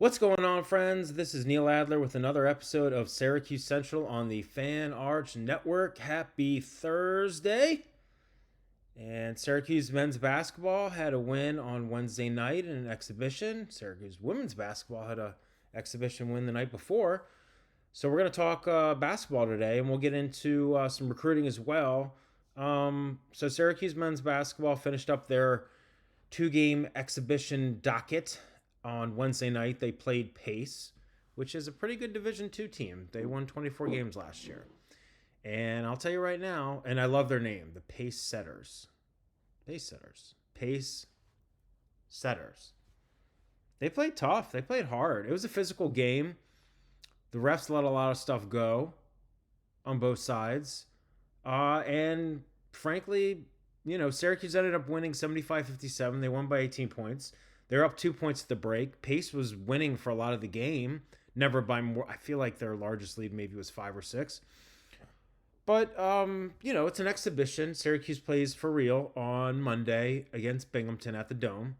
What's going on, friends? This is Neil Adler with another episode of Syracuse Central on the Fan Arch Network. Happy Thursday. And Syracuse men's basketball had a win on Wednesday night in an exhibition. Syracuse women's basketball had a exhibition win the night before. So we're going to talk basketball today, and we'll get into some recruiting as well. So Syracuse men's basketball finished up their two-game exhibition docket on Wednesday night. They played Pace, which is a pretty good Division II team. They won 24 games last year. And I'll tell you right now, and I love their name, the Pace Setters. Pace Setters. Pace Setters. They played tough. They played hard. It was a physical game. The refs let a lot of stuff go on both sides. And frankly, Syracuse ended up winning 75-57. They won by 18 points. They're up 2 points at the break. Pace was winning for a lot of the game. Never by more. I feel like their largest lead maybe was 5 or 6. But, it's an exhibition. Syracuse plays for real on Monday against Binghamton at the Dome.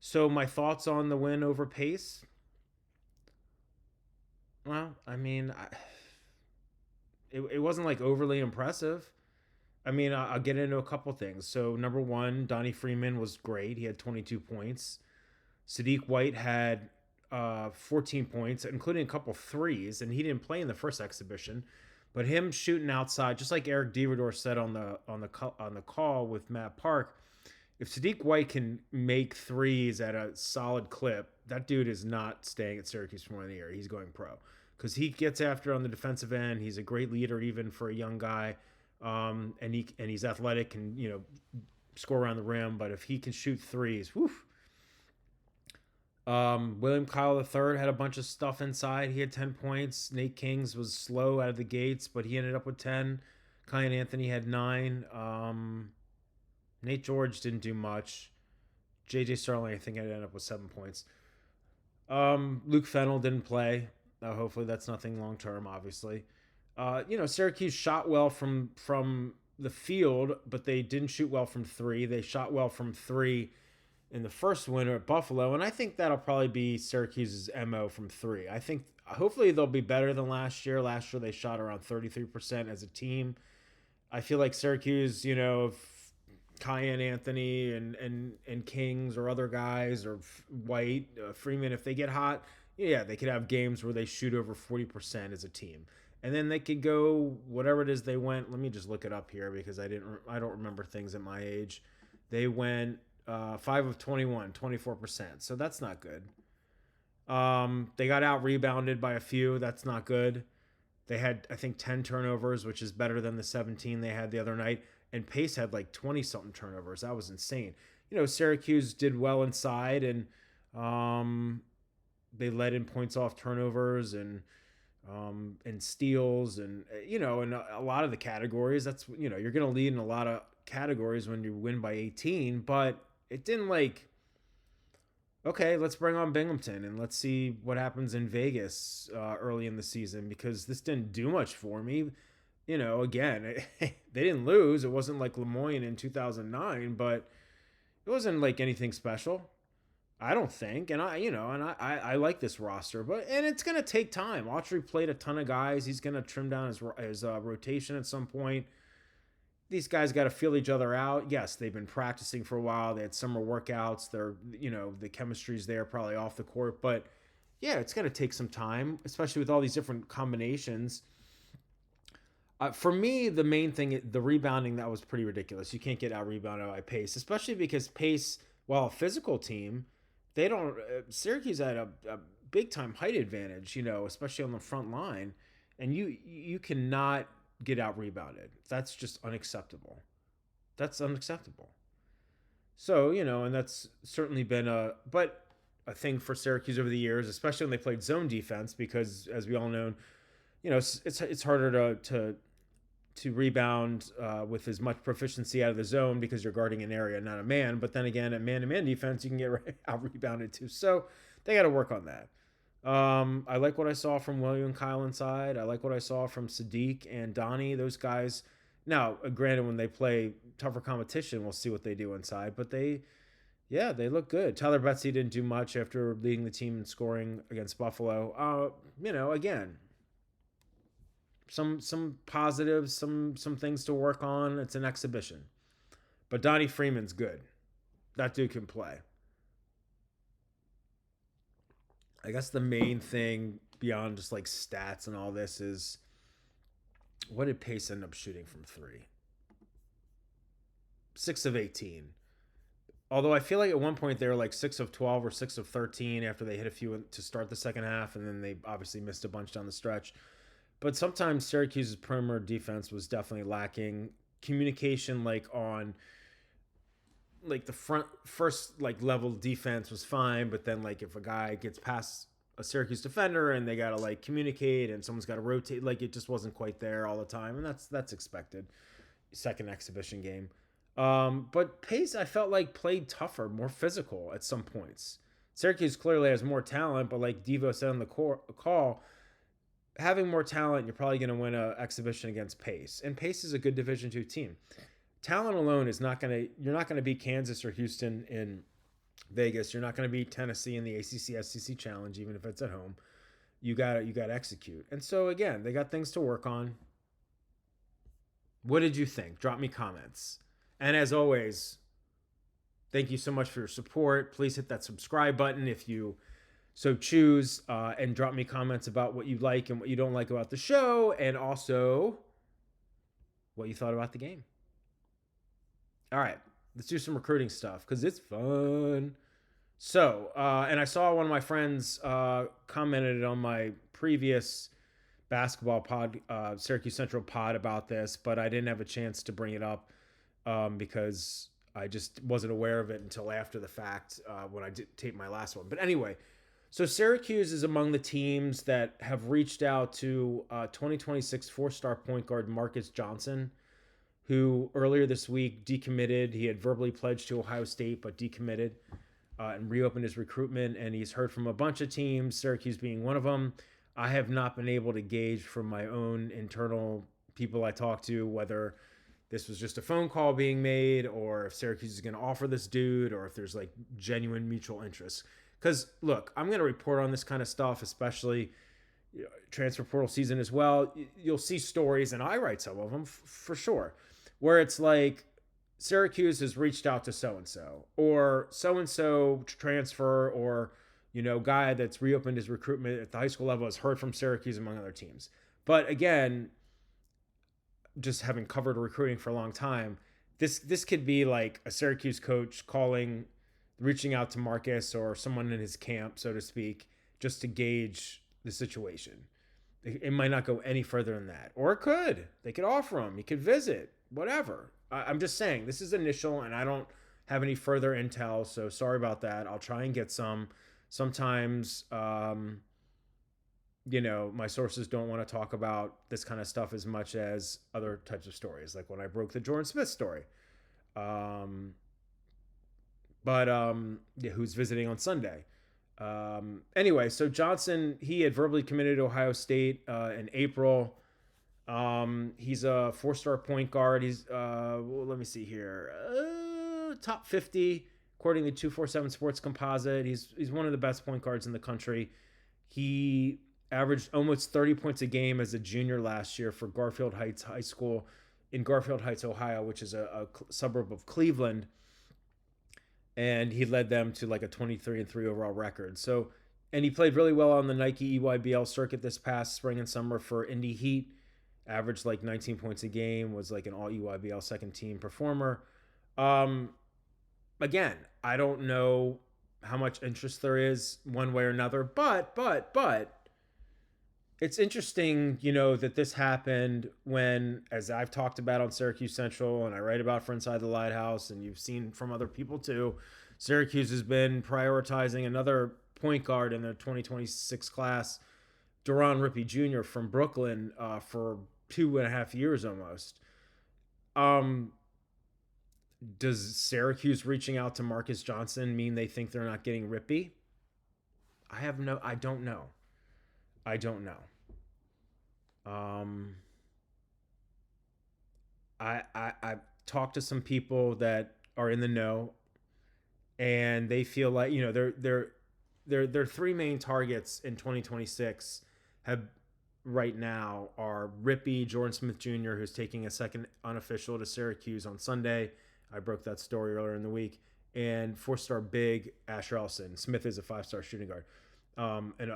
So my thoughts on the win over Pace? Well, it wasn't like overly impressive. I'll get into a couple things. So, number one, Donnie Freeman was great. He had 22 points. Sadiq White had 14 points, including a couple threes, and he didn't play in the first exhibition. But him shooting outside, just like Eric Devidor said on the call with Matt Park, if Sadiq White can make threes at a solid clip, that dude is not staying at Syracuse for 1 year. He's going pro because he gets after on the defensive end. He's a great leader even for a young guy. And he's athletic and score around the rim. But if he can shoot threes, whew. William Kyle III had a bunch of stuff inside. He had 10 points. Nate Kings was slow out of the gates, but he ended up with 10. Kyan Anthony had 9. Nate George didn't do much. JJ Starling, I think, ended up with 7 points. Luke Fennell didn't play. Hopefully that's nothing long term, obviously. Syracuse shot well from the field, but they didn't shoot well from 3. They shot well from 3 in the first winter at Buffalo, and I think that'll probably be Syracuse's MO from 3. I think hopefully they'll be better than last year. Last year they shot around 33% as a team. I feel like Syracuse, if Kyan Anthony and Kings or other guys or White, Freeman, if they get hot, yeah, they could have games where they shoot over 40% as a team. And then they could go whatever it is they went. Let me just look it up here because I don't remember things at my age. They went 5 of 21, 24%. So that's not good. They got out rebounded by a few. That's not good. They had, I think, 10 turnovers, which is better than the 17 they had the other night. And Pace had like 20-something turnovers. That was insane. Syracuse did well inside, and they led in points off turnovers and steals and in a lot of the categories. That's you're going to lead in a lot of categories when you win by 18, but it didn't okay, let's bring on Binghamton and let's see what happens in Vegas early in the season, because this didn't do much for me. Again, they didn't lose. It wasn't like Lemoyne in 2009, but it wasn't like anything special, I don't think. And I like this roster, and it's going to take time. Autry played a ton of guys. He's going to trim down his rotation at some point. These guys got to feel each other out. Yes, they've been practicing for a while. They had summer workouts. They're, the chemistry's there probably off the court, but yeah, it's going to take some time, especially with all these different combinations. For me, the main thing, the rebounding, that was pretty ridiculous. You can't get out rebounded by Pace, especially because Pace, while a physical team, they don't. Syracuse had a big time height advantage, especially on the front line, and you cannot get out rebounded. That's just unacceptable. That's unacceptable. So and that's certainly been a thing for Syracuse over the years, especially when they played zone defense, because as we all know, it's harder to rebound with as much proficiency out of the zone because you're guarding an area, not a man. But then again, at man-to-man defense, you can get out rebounded too. So they got to work on that. I like what I saw from William and Kyle inside. I like what I saw from Sadiq and Donnie. Those guys. Now, granted, when they play tougher competition, we'll see what they do inside. But they Yeah, they look good. Tyler Betsy didn't do much after leading the team in scoring against Buffalo. Again, some positives, some things to work on. It's an exhibition, but Donnie Freeman's good. That dude can play. I guess the main thing beyond just like stats and all this is what did Pace end up shooting from three? 6 of 18. Although I feel like at one point they were like 6 of 12 or 6 of 13 after they hit a few to start the second half, and then they obviously missed a bunch down the stretch. But sometimes Syracuse's perimeter defense was definitely lacking. Communication, like on like the front first like level defense was fine, but then like if a guy gets past a Syracuse defender and they gotta like communicate and someone's gotta rotate, like it just wasn't quite there all the time, and that's expected. Second exhibition game. But Pace, I felt like played tougher, more physical at some points. Syracuse clearly has more talent, but like Devo said on the call, having more talent, you're probably going to win an exhibition against Pace. And Pace is a good Division II team. Talent alone is not going to, you're not going to beat Kansas or Houston in Vegas. You're not going to beat Tennessee in the ACC SEC Challenge, even if it's at home. You got to execute. And so again, they got things to work on. What did you think? Drop me comments. And as always, thank you so much for your support. Please hit that subscribe button if you so choose, and drop me comments about what you like and what you don't like about the show, and also what you thought about the game. All right, let's do some recruiting stuff because it's fun. So, and I saw one of my friends commented on my previous basketball pod, Syracuse Central pod, about this, but I didn't have a chance to bring it up because I just wasn't aware of it until after the fact when I did tape my last one. But anyway, so Syracuse is among the teams that have reached out to 2026 four-star point guard Marcus Johnson, who earlier this week decommitted. He had verbally pledged to Ohio State, but decommitted and reopened his recruitment. And he's heard from a bunch of teams, Syracuse being one of them. I have not been able to gauge from my own internal people I talked to whether this was just a phone call being made or if Syracuse is going to offer this dude or if there's like genuine mutual interest. Because, look, I'm going to report on this kind of stuff, especially transfer portal season as well. You'll see stories, and I write some of them for sure, where it's like Syracuse has reached out to so-and-so transfer or, guy that's reopened his recruitment at the high school level has heard from Syracuse among other teams. But again, just having covered recruiting for a long time, this could be like a Syracuse coach reaching out to Marcus or someone in his camp, so to speak, just to gauge the situation. It might not go any further than that. Or it could. They could offer him. He could visit. Whatever. I'm just saying, this is initial, and I don't have any further intel, so sorry about that. I'll try and get some. Sometimes, my sources don't want to talk about this kind of stuff as much as other types of stories, like when I broke the Jordan Smith story. Who's visiting on Sunday. Anyway, so Johnson, he had verbally committed to Ohio State in April. He's a four-star point guard. He's, let me see here, top 50, according to 247 Sports Composite. He's one of the best point guards in the country. He averaged almost 30 points a game as a junior last year for Garfield Heights High School in Garfield Heights, Ohio, which is a suburb of Cleveland. And he led them to like a 23-3 overall record. So, and he played really well on the Nike EYBL circuit this past spring and summer for Indy Heat. Averaged like 19 points a game, was like an all EYBL second team performer. Again, I don't know how much interest there is one way or another, but it's interesting, that this happened when, as I've talked about on Syracuse Central and I write about for Inside the Lighthouse, and you've seen from other people too, Syracuse has been prioritizing another point guard in the 2026 class, Deron Rippey Jr. from Brooklyn, for 2.5 years almost. Does Syracuse reaching out to Marcus Johnson mean they think they're not getting Rippey? I don't know. I've talked to some people that are in the know. and they feel like, you know, their three main targets in 2026 have right now are Rippy, Jordan Smith Jr., who's taking a second unofficial to Syracuse on Sunday. I broke that story earlier in the week. And four-star big Asher Ellison. Smith is a five-star shooting guard. And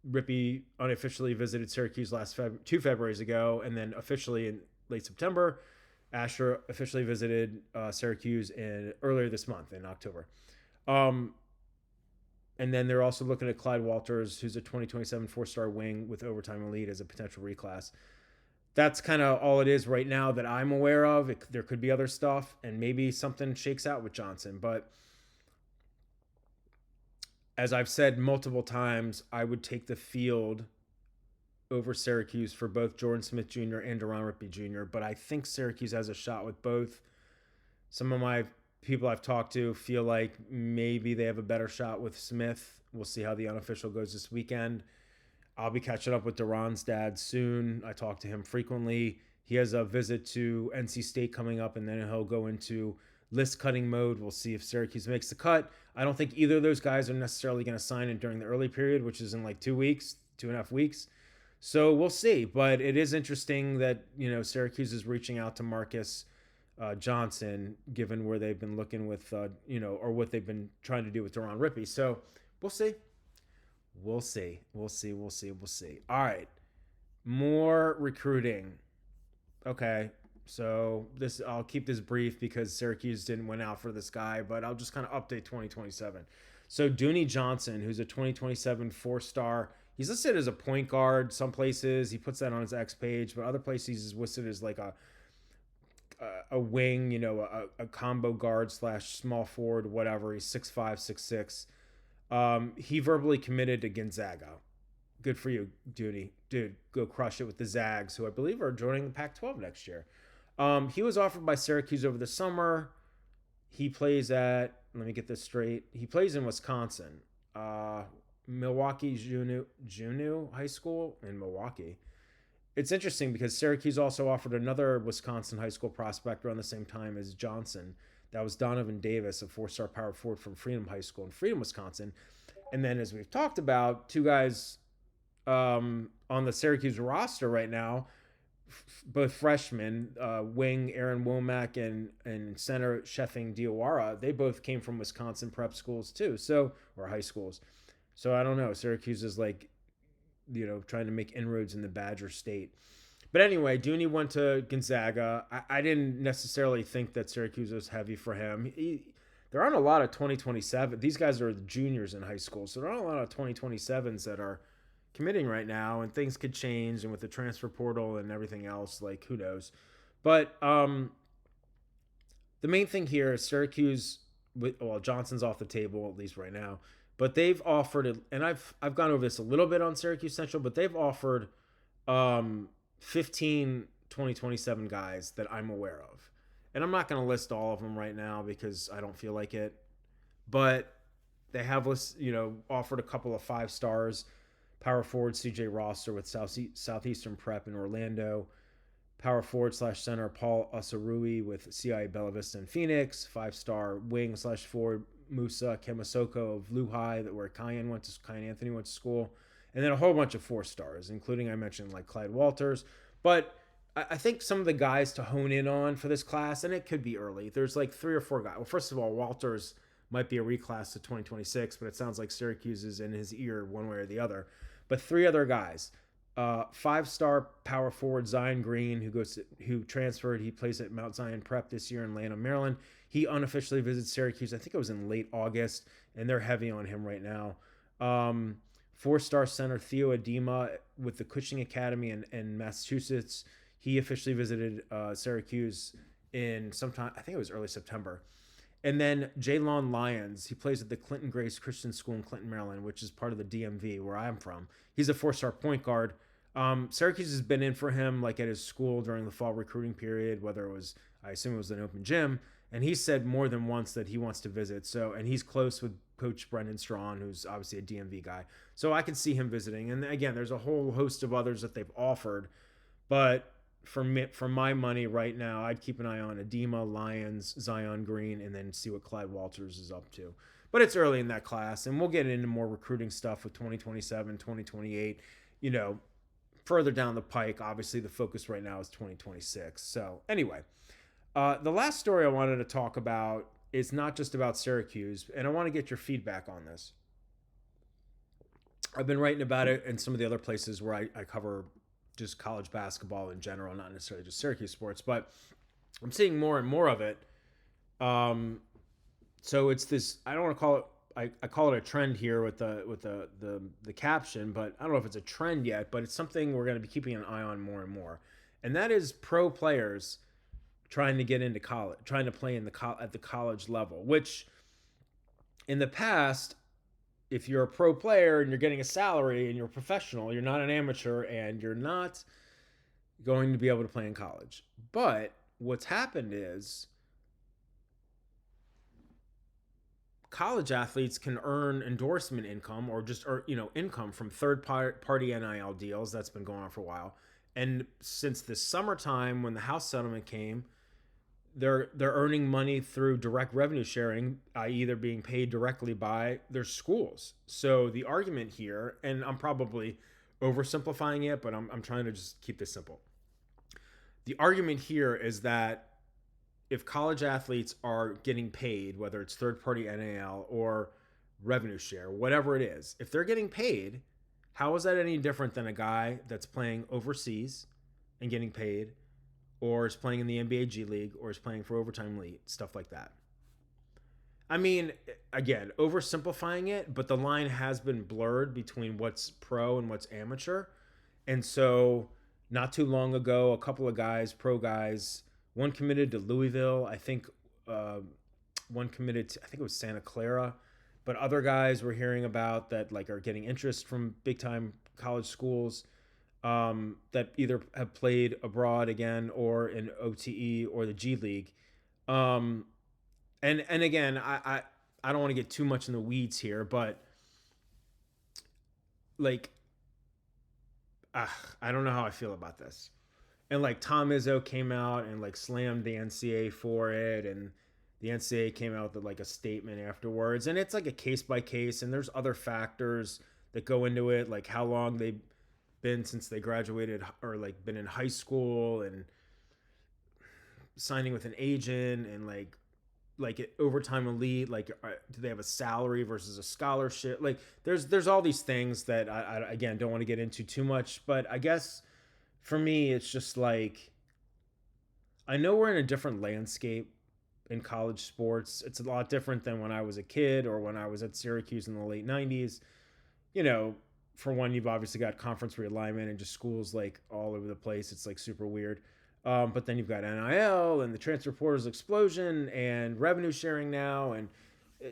Rippy unofficially visited Syracuse 2 Februarys ago, and then officially in late September. Asher officially visited Syracuse earlier this month in October. And then they're also looking at Clyde Walters, who's a 2027 four-star wing with overtime elite as a potential reclass. That's kind of all it is right now that I'm aware of. There could be other stuff, and maybe something shakes out with Johnson. But as I've said multiple times, I would take the field over Syracuse for both Jordan Smith Jr. and Deron Rippy Jr., but I think Syracuse has a shot with both. Some of my people I've talked to feel like maybe they have a better shot with Smith. We'll see how the unofficial goes this weekend. I'll be catching up with Deron's dad soon. I talk to him frequently. He has a visit to NC State coming up, and then he'll go into list cutting mode. We'll see if Syracuse makes the cut. I don't think either of those guys are necessarily going to sign it during the early period, which is in like 2 weeks, 2.5 weeks. So we'll see. But it is interesting that, you know, Syracuse is reaching out to Marcus Johnson, given where they've been looking with, you know, or what they've been trying to do with Deron Rippy. So we'll see. We'll see. All right. More recruiting. Okay. So I'll keep this brief because Syracuse didn't win out for this guy, but I'll just kind of update 2027. So Dooney Johnson, who's a 2027 four-star, he's listed as a point guard some places. He puts that on his X page, but other places he's listed as like a wing, you know, a combo guard / small forward, whatever. He's 6'5", 6'6". He verbally committed to Gonzaga. Good for you, Dooney. Dude, go crush it with the Zags, who I believe are joining the Pac-12 next year. He was offered by Syracuse over the summer. He plays at, let me get this straight, he plays in Wisconsin. Milwaukee Juneau High School in Milwaukee. It's interesting because Syracuse also offered another Wisconsin high school prospect around the same time as Johnson. That was Donovan Davis, a four-star power forward from Freedom High School in Freedom, Wisconsin. And then, as we've talked about, two guys on the Syracuse roster right now, both freshmen, wing Aaron Womack and center Sheffing Diawara, they both came from Wisconsin prep schools too, or high schools. So I don't know. Syracuse is like, you know, trying to make inroads in the Badger State. But anyway, Dooney went to Gonzaga. I didn't necessarily think that Syracuse was heavy for him. There aren't a lot of 2027. These guys are the juniors in high school, so there aren't a lot of 2027s that are committing right now, and things could change. And with the transfer portal and everything else, like, who knows? But the main thing here is Syracuse. Well, Johnson's off the table at least right now, but they've offered, and I've gone over this a little bit on Syracuse Central, but they've offered 15 2027 guys that I'm aware of. And I'm not going to list all of them right now because I don't feel like it. But they have offered a couple of 5 stars. Power forward CJ Rosser with Southeastern Prep in Orlando. Power forward / center Paul Asarui with CIA Bella Vista in Phoenix. 5-star wing / forward Musa Kemasoko of Lehigh, where Kyan Anthony went to school. And then a whole bunch of 4 stars, including, I mentioned, like Clyde Walters. But I think some of the guys to hone in on for this class, and it could be early, there's like 3 or 4 guys. Well, first of all, Walters might be a reclass to 2026, but it sounds like Syracuse is in his ear one way or the other. But 3 other guys. 5-star power forward Zion Green, who transferred. He plays at Mount Zion Prep this year in Lanham, Maryland. He unofficially visited Syracuse. I think it was in late August, and they're heavy on him right now. 4-star center Theo Adema with the Cushing Academy in Massachusetts. He officially visited Syracuse in sometime, I think it was early September. And then Jaylon Lyons, he plays at the Clinton Grace Christian School in Clinton, Maryland, which is part of the DMV where I'm from. He's a 4-star point guard. Syracuse has been in for him like at his school during the fall recruiting period, whether it was, I assume it was an open gym. And he said more than once that he wants to visit. So, and he's close with Coach Brendan Strawn, who's obviously a DMV guy. So I can see him visiting. And again, there's a whole host of others that they've offered. But for my money right now, I'd keep an eye on Edema, Lyons, Zion Green, and then see what Clyde Walters is up to. But it's early in that class, and we'll get into more recruiting stuff with 2027, 2028. You know, further down the pike, obviously the focus right now is 2026. So anyway, the last story I wanted to talk about is not just about Syracuse, and I want to get your feedback on this. I've been writing about it in some of the other places where I cover just college basketball in general, not necessarily just Syracuse sports, but I'm seeing more and more of it. So it's this. I don't want to call it. I call it a trend here with the caption, but I don't know if it's a trend yet. But it's something we're going to be keeping an eye on more and more, and that is pro players trying to get into college, trying to play at the college level. Which in the past, if you're a pro player and you're getting a salary and you're a professional, you're not an amateur and you're not going to be able to play in college. But what's happened is college athletes can earn endorsement income or just income from third party NIL deals. That's been going on for a while. And since the summertime when the House settlement came, they're earning money through direct revenue sharing, i.e. they're being paid directly by their schools. So the argument here, and I'm probably oversimplifying it, but I'm trying to just keep this simple. The argument here is that if college athletes are getting paid, whether it's third-party NIL or revenue share, whatever it is, if they're getting paid, how is that any different than a guy that's playing overseas and getting paid, or is playing in the NBA G League, or is playing for Overtime Elite, stuff like that? I mean, again, oversimplifying it, but the line has been blurred between what's pro and what's amateur. And so not too long ago, a couple of guys, pro guys, one committed to Louisville. I think one committed to, I think it was Santa Clara. But other guys we're hearing about that like are getting interest from big time college schools that either have played abroad again or in OTE or the G League. And again, I don't want to get too much in the weeds here, but like, I don't know how I feel about this. And like Tom Izzo came out and like slammed the NCAA for it, and the NCAA came out with like a statement afterwards, and it's like a case by case, and there's other factors that go into it, like how long they've been since they graduated or like been in high school and signing with an agent and like Overtime Elite, like do they have a salary versus a scholarship? Like there's all these things that I again don't want to get into too much, but I guess for me, it's just like, I know we're in a different landscape in college sports. It's a lot different than when I was a kid or when I was at Syracuse in the late 90s. You know, for one, you've obviously got conference realignment and just schools like all over the place. It's like super weird. But then you've got NIL and the transfer portal's explosion and revenue sharing now and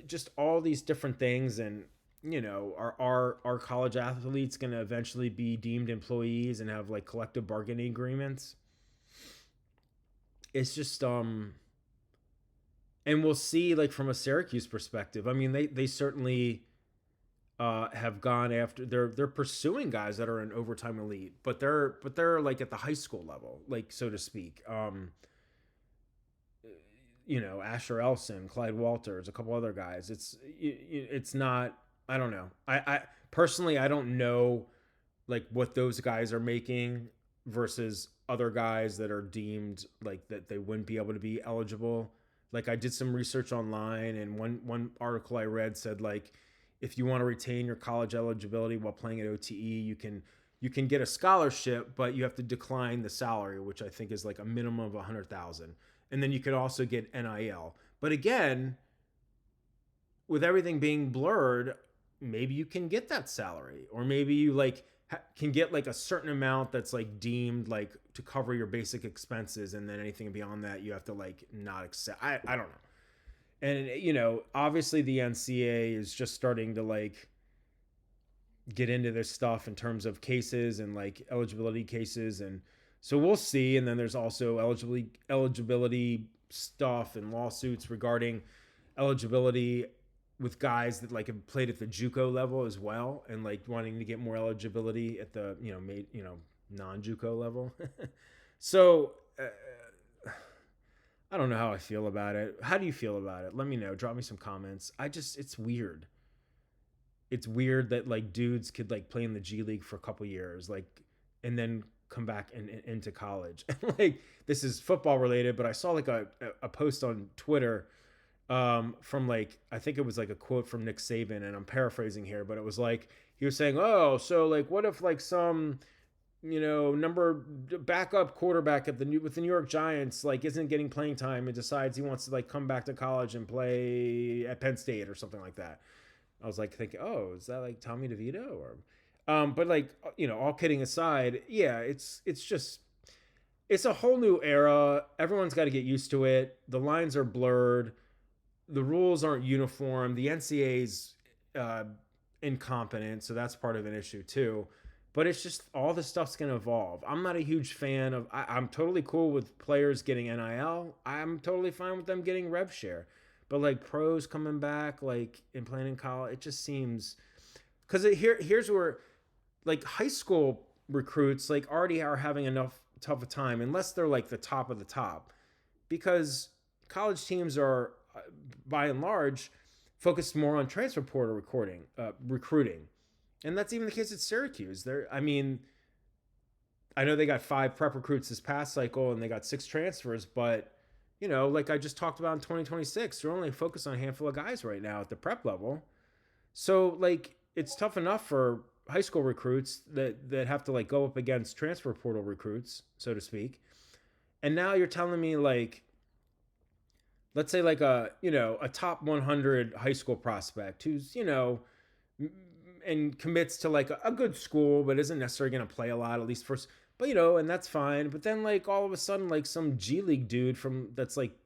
just all these different things. And you know, are college athletes going to eventually be deemed employees and have like collective bargaining agreements? It's just and we'll see, like from a Syracuse perspective. I mean, they certainly have gone after, they're pursuing guys that are in Overtime Elite, but they're like at the high school level, like so to speak. You know, Asher Elson, Clyde Walters, a couple other guys. It's not. I don't know. I personally, I don't know like what those guys are making versus other guys that are deemed like that they wouldn't be able to be eligible. Like I did some research online, and one article I read said like if you want to retain your college eligibility while playing at OTE, you can get a scholarship, but you have to decline the salary, which I think is like a minimum of $100,000, and then you could also get NIL. But again, with everything being blurred, maybe you can get that salary, or maybe you like can get like a certain amount that's like deemed like to cover your basic expenses, and then anything beyond that you have to like not accept. I don't know. And you know, obviously the NCAA is just starting to like get into this stuff in terms of cases and like eligibility cases, and so we'll see. And then there's also eligibility stuff and lawsuits regarding eligibility with guys that like have played at the JUCO level as well, and like wanting to get more eligibility at the non-JUCO level. So I don't know how I feel about it. How do you feel about it? Let me know. Drop me some comments. It's weird. It's weird that like dudes could like play in the G League for a couple years, like, and then come back into college. Like, this is football related, but I saw like a post on Twitter from like, I think it was like a quote from Nick Saban, and I'm paraphrasing here, but it was like he was saying, "Oh, so like, what if like some number backup quarterback at with the New York Giants like isn't getting playing time and decides he wants to like come back to college and play at Penn State or something like that." I was like thinking, "Oh, is that like Tommy DeVito or?" But like all kidding aside, yeah, it's a whole new era. Everyone's got to get used to it. The lines are blurred. The rules aren't uniform. The NCAA's incompetent, so that's part of an issue too. But it's just all the stuff's going to evolve. I'm not a huge fan of. I'm totally cool with players getting NIL. I'm totally fine with them getting rev share. But like pros coming back, like and playing in college, it just seems because here's where like high school recruits like already are having enough tough a time unless they're like the top of the top, because college teams are by and large focused more on transfer portal recruiting, and that's even the case at Syracuse. I know they got 5 prep recruits this past cycle and they got 6 transfers, but like I just talked about in 2026, they're only focused on a handful of guys right now at the prep level. So like it's tough enough for high school recruits that have to like go up against transfer portal recruits, so to speak. And now you're telling me like, let's say like a top 100 high school prospect who's and commits to like a good school but isn't necessarily going to play a lot, at least first, but and that's fine. But then like all of a sudden like some G League dude from that's like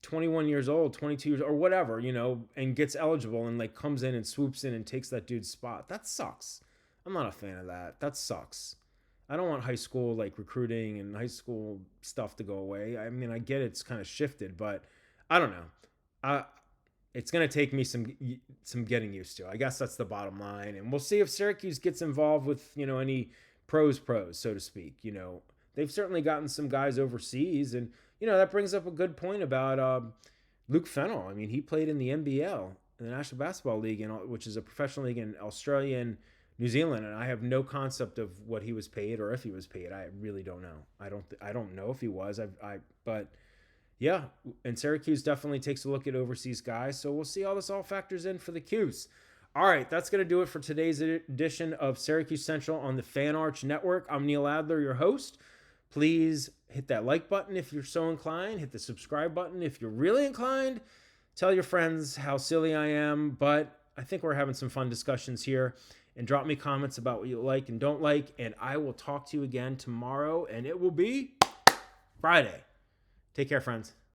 21 years old, 22 years or whatever, and gets eligible and like comes in and swoops in and takes that dude's spot. That sucks. I'm not a fan of that. That sucks. I don't want high school like recruiting and high school stuff to go away. I mean, I get it's kind of shifted, but I don't know. It's going to take me some getting used to. I guess that's the bottom line. And we'll see if Syracuse gets involved with, any pros, so to speak. They've certainly gotten some guys overseas. And, that brings up a good point about Luke Fennell. I mean, he played in the NBL, in the National Basketball League, which is a professional league in Australia and New Zealand. And I have no concept of what he was paid or if he was paid. I really don't know. I don't know if he was. But yeah, and Syracuse definitely takes a look at overseas guys. So we'll see how this all factors in for the Cuse. All right, that's going to do it for today's edition of Syracuse Central on the Fan Arch Network. I'm Neil Adler, your host. Please hit that like button if you're so inclined. Hit the subscribe button if you're really inclined. Tell your friends how silly I am, but I think we're having some fun discussions here. And drop me comments about what you like and don't like. And I will talk to you again tomorrow, and it will be Friday. Take care, friends.